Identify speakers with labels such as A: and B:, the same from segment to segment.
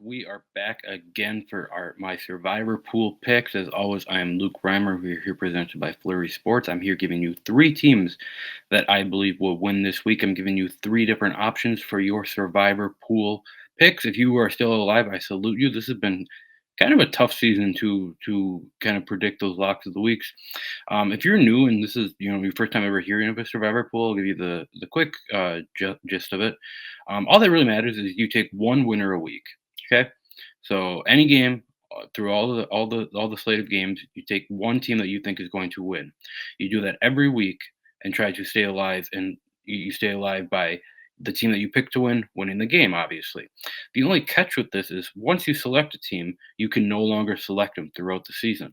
A: We are back again for our my Survivor Pool picks. As always, I am Luke Reimer. We're here presented by Flurry Sports. I'm here giving you three teams that I believe will win this week. I'm giving you three different options for your Survivor Pool picks. If you are still alive, I salute you. This has been kind of a tough season to kind of predict those locks of the weeks. If you're new and this is your first time ever hearing of a Survivor Pool, I'll give you the quick gist of it. All that really matters is you take one winner a week. Okay, so any game through all the slate of games, you take one team that you think is going to win. You do that every week and try to stay alive, and you stay alive by the team that you pick to win winning the game. Obviously, the only catch with this is once you select a team, you can no longer select them throughout the season.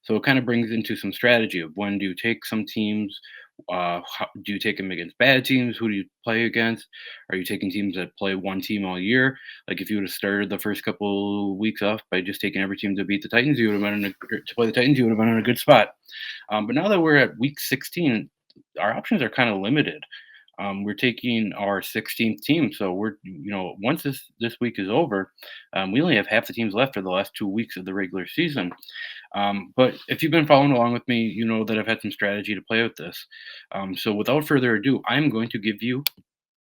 A: So it kind of brings into some strategy of when do you take some teams. Do you take them against bad teams? Who do you play against? Are you taking teams that play one team all year? Like if you would have started the first couple weeks off by just taking every team to beat the Titans, you would have been to play the Titans. You would have been in a good spot. But now that we're at week 16, our options are kind of limited. We're taking our 16th team, so once this week is over, we only have half the teams left for the last 2 weeks of the regular season. But if you've been following along with me, you know that I've had some strategy to play with this. So without further ado, I'm going to give you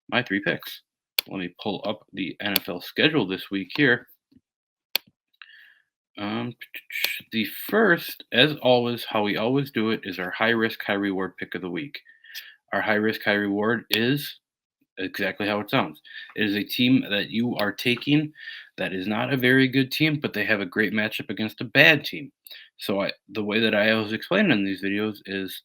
A: my three picks. Let me pull up the NFL schedule this week here. Um, the first, as always, how we always do it, is our high risk, high reward pick of the week. Our high risk, high reward is exactly how it sounds. It is a team that you are taking that is not a very good team, but they have a great matchup against a bad team. So the way that I always explain it in these videos is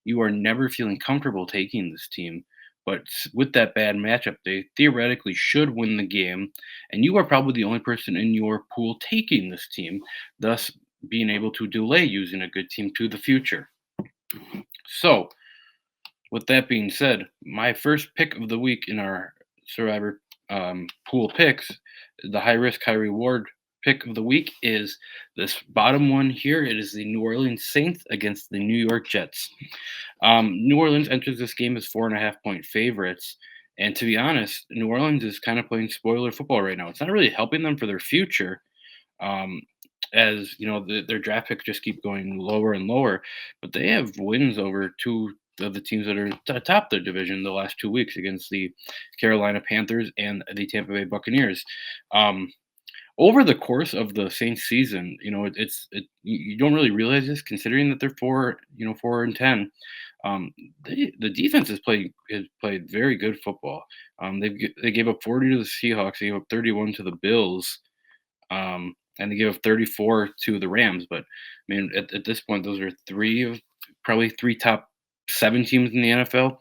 A: you are never feeling comfortable taking this team, but with that bad matchup, they theoretically should win the game, and you are probably the only person in your pool taking this team, thus being able to delay using a good team to the future. So, with that being said, my first pick of the week in our Survivor pool picks, the high risk, high reward pick of the week is this bottom one here. It is the New Orleans Saints against the New York Jets. New Orleans enters this game as 4.5 point favorites. And to be honest, New Orleans is kind of playing spoiler football right now. It's not really helping them for their future. Um, as you know, their draft picks just keep going lower and lower, but they have wins over two of the teams that are atop their division the last 2 weeks against the Carolina Panthers and the Tampa Bay Buccaneers. Um, Over the course of the Saints season, you don't really realize this considering that they're 4-10. The defense has played very good football. They gave up 40 to the Seahawks. They gave up 31 to the Bills. And they gave up 34 to the Rams. But I mean, at this point, those are probably three top seven teams in the NFL.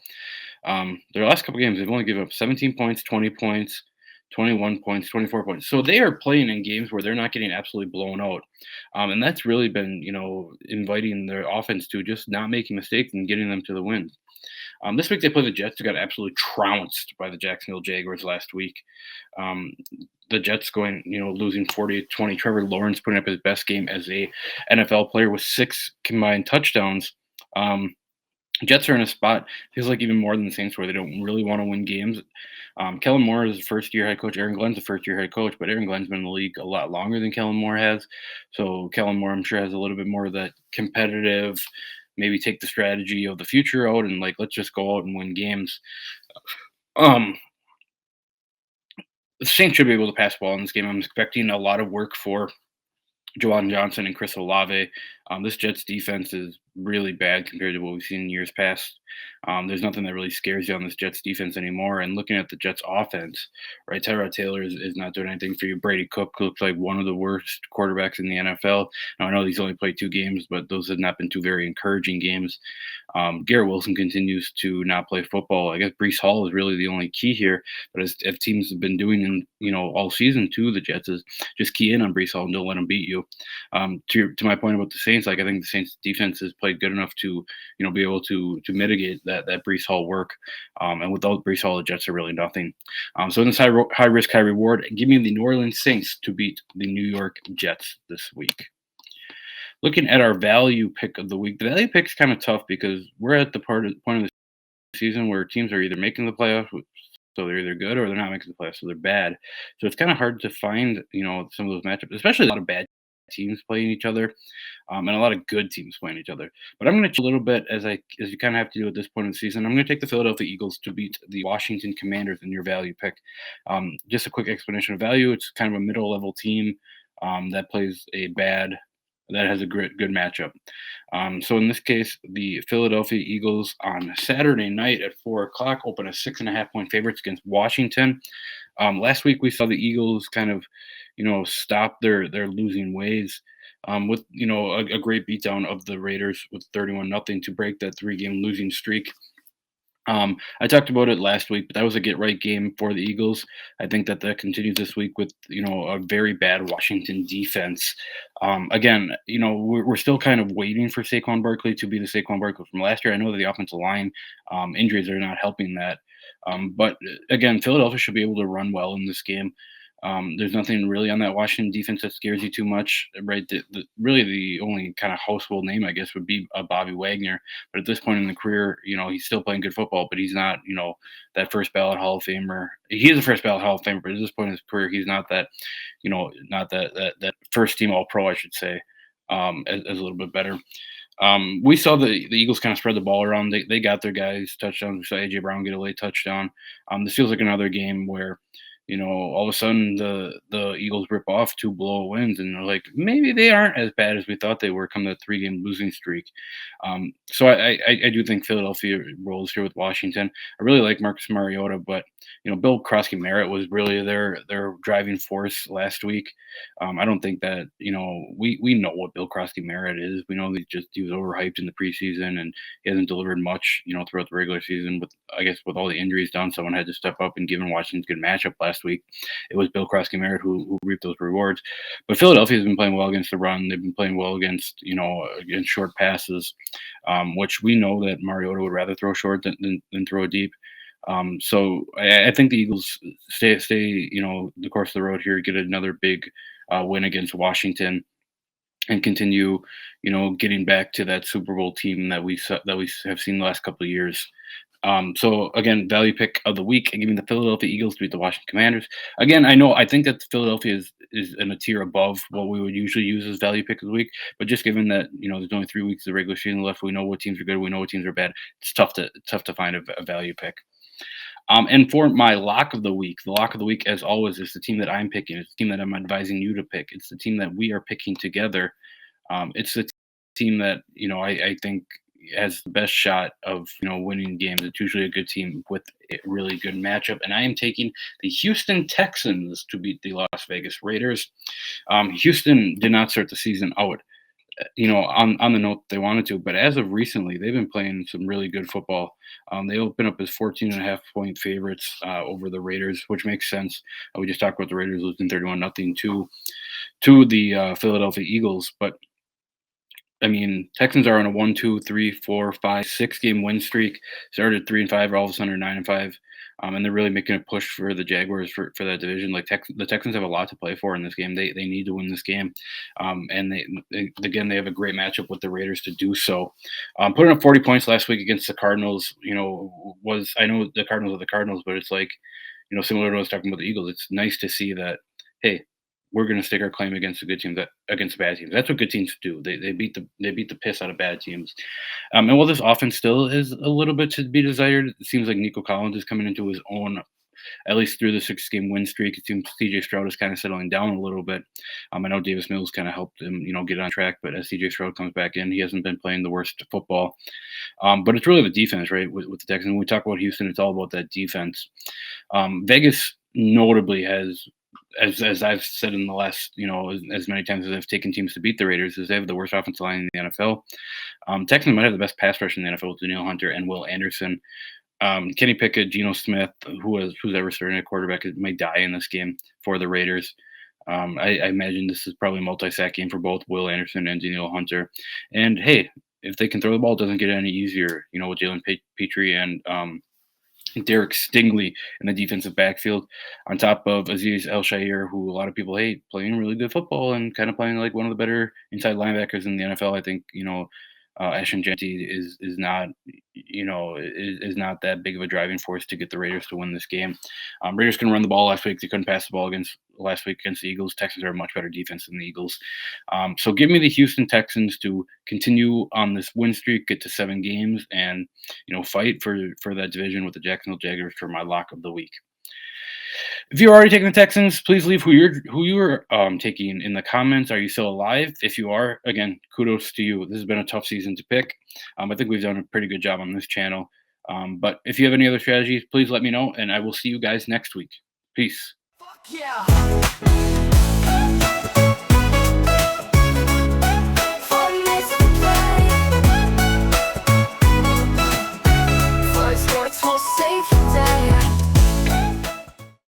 A: Their last couple games, they've only given up 17 points, 20 points, 21 points, 24 points. So they are playing in games where they're not getting absolutely blown out. And that's really been, inviting their offense to just not making mistakes and getting them to the wins. This week they play the Jets, who got absolutely trounced by the Jacksonville Jaguars last week. Um, the Jets losing 40-20. Trevor Lawrence putting up his best game as a NFL player with 6 combined touchdowns. Jets are in a spot, feels like even more than the Saints, where they don't really want to win games. Kellen Moore is a first-year head coach. Aaron Glenn's a first-year head coach, but Aaron Glenn's been in the league a lot longer than Kellen Moore has. So Kellen Moore, I'm sure, has a little bit more of that competitive, maybe take the strategy of the future out and let's just go out and win games. Um, the Saints should be able to pass the ball in this game. I'm expecting a lot of work for Jawan Johnson and Chris Olave. This Jets defense is really bad compared to what we've seen in years past. There's nothing that really scares you on this Jets defense anymore. And looking at the Jets offense, right, Tyrod Taylor is not doing anything for you. Brady Cook looks like one of the worst quarterbacks in the NFL. Now, I know he's only played 2 games, but those have not been 2 very encouraging games. Garrett Wilson continues to not play football. I guess Brees Hall is really the only key here. But as teams have been doing all season to the Jets is just key in on Brees Hall and don't let him beat you. To my point about the Saints, I think the Saints defense has played good enough to be able to mitigate that Brees Hall work. And without Brees Hall, the Jets are really nothing. So in this high risk, high reward, give me the New Orleans Saints to beat the New York Jets this week. Looking at our value pick of the week, the value pick is kind of tough because we're at the point of the season where teams are either making the playoffs, So they're either good or they're not making the playoffs, so they're bad. So it's kind of hard to find, some of those matchups, especially a lot of bad teams playing each other, and a lot of good teams playing each other. But I'm going to a little bit as you kind of have to do at this point in the season. I'm going to take the Philadelphia Eagles to beat the Washington Commanders in your value pick. Just a quick explanation of value: it's kind of a middle level team that plays that has a good matchup. So in this case, the Philadelphia Eagles on Saturday night at 4 o'clock open as 6.5 point favorites against Washington. Last week we saw the Eagles kind of, stop their losing ways with a great beatdown of the Raiders with 31-0 to break that 3-game losing streak. I talked about it last week, but that was a get right game for the Eagles. I think that continues this week with a very bad Washington defense. Again, we're still kind of waiting for Saquon Barkley to be the Saquon Barkley from last year. I know that the offensive line injuries are not helping that, but again, Philadelphia should be able to run well in this game. There's nothing really on that Washington defense that scares you too much, right? Really, the only kind of household name, I guess, would be Bobby Wagner. But at this point in the career, he's still playing good football, but he's not, that first ballot Hall of Famer. He is a first ballot Hall of Famer, but at this point in his career, he's not that, not that first team All Pro, I should say, as a little bit better. We saw the Eagles kind of spread the ball around. They got their guys touchdowns. We saw AJ Brown get a late touchdown. This feels like another game where all of a sudden the Eagles rip off 2 blow wins, and they're like, maybe they aren't as bad as we thought they were come that 3-game losing streak. So I do think Philadelphia rolls here with Washington. I really like Marcus Mariota, but Bill Krosky Merritt was really their driving force last week. I don't think that we know what Bill Krosky Merritt is. We know he was overhyped in the preseason, and he hasn't delivered much throughout the regular season. With I guess with all the injuries done, someone had to step up, and given Washington's good matchup last week, it was Bill Krosky Merritt who reaped those rewards. But Philadelphia has been playing well against the run. They've been playing well against short passes, which we know that Mariota would rather throw short than throw deep. So I think the Eagles stay the course of the road here, get another big win against Washington, and continue getting back to that Super Bowl team that we have seen the last couple of years. So again, value pick of the week, and giving the Philadelphia Eagles to beat the Washington Commanders. Again, I think that Philadelphia is in a tier above what we would usually use as value pick of the week. But just given that there's only 3 weeks of the regular season left, we know what teams are good, we know what teams are bad. It's tough to find a value pick. And for my lock of the week, as always, is the team that I'm picking. It's the team that I'm advising you to pick. It's the team that we are picking together. It's the team that I think has the best shot of winning games. It's usually a good team with a really good matchup, and I am taking the Houston Texans to beat the Las Vegas Raiders. Houston did not start the season out on the note they wanted to, but as of recently, they've been playing some really good football. They open up as 14.5 point favorites over the Raiders, which makes sense. We just talked about the Raiders losing 31-0 to the Philadelphia Eagles, but I mean, Texans are on a 1, 2, 3, 4, 5, 6-game win streak. Started 3-5, all of a sudden are 9-5, and they're really making a push for the Jaguars for that division. Like the Texans have a lot to play for in this game. They need to win this game, and they have a great matchup with the Raiders to do so. Putting up 40 points last week against the Cardinals, I know the Cardinals are the Cardinals, but it's like similar to what I was talking about the Eagles. It's nice to see that, hey, we're going to stake our claim against the good teams, against bad teams. That's what good teams do. They beat the piss out of bad teams. And while this offense still is a little bit to be desired, it seems like Nico Collins is coming into his own, at least through the 6-game win streak. It seems CJ Stroud is kind of settling down a little bit. I know Davis Mills kind of helped him, get on track, but as CJ Stroud comes back in, he hasn't been playing the worst football. But it's really the defense, right? With the Texans, when we talk about Houston, it's all about that defense. Vegas notably has, as I've said in the last, as many times as I've taken teams to beat the Raiders, is they have the worst offensive line in the NFL. Texans might have the best pass rush in the NFL with Danielle Hunter and Will Anderson. Kenny Pickett, Geno Smith, who's ever starting at quarterback, might die in this game for the Raiders. I imagine this is probably a multi-sack game for both Will Anderson and Danielle Hunter. And hey, if they can throw the ball, it doesn't get any easier. With Jalen Petrie and Derek Stingley in the defensive backfield, on top of Aziz El-Shaair, who a lot of people hate, playing really good football and kind of playing like one of the better inside linebackers in the NFL. I think, Ashton Jeanty is not, is not that big of a driving force to get the Raiders to win this game. Raiders can run the ball last week. They couldn't pass the ball against last week against the Eagles. Texans are a much better defense than the Eagles. So give me the Houston Texans to continue on this win streak, get to 7 games, and fight for that division with the Jacksonville Jaguars for my lock of the week. If you're already taking the Texans, please leave who you're taking in the comments. Are you still alive? If you are, again, kudos to you. This has been a tough season to pick. I think we've done a pretty good job on this channel. But if you have any other strategies, please let me know, and I will see you guys next week. Peace.
B: Fuck yeah!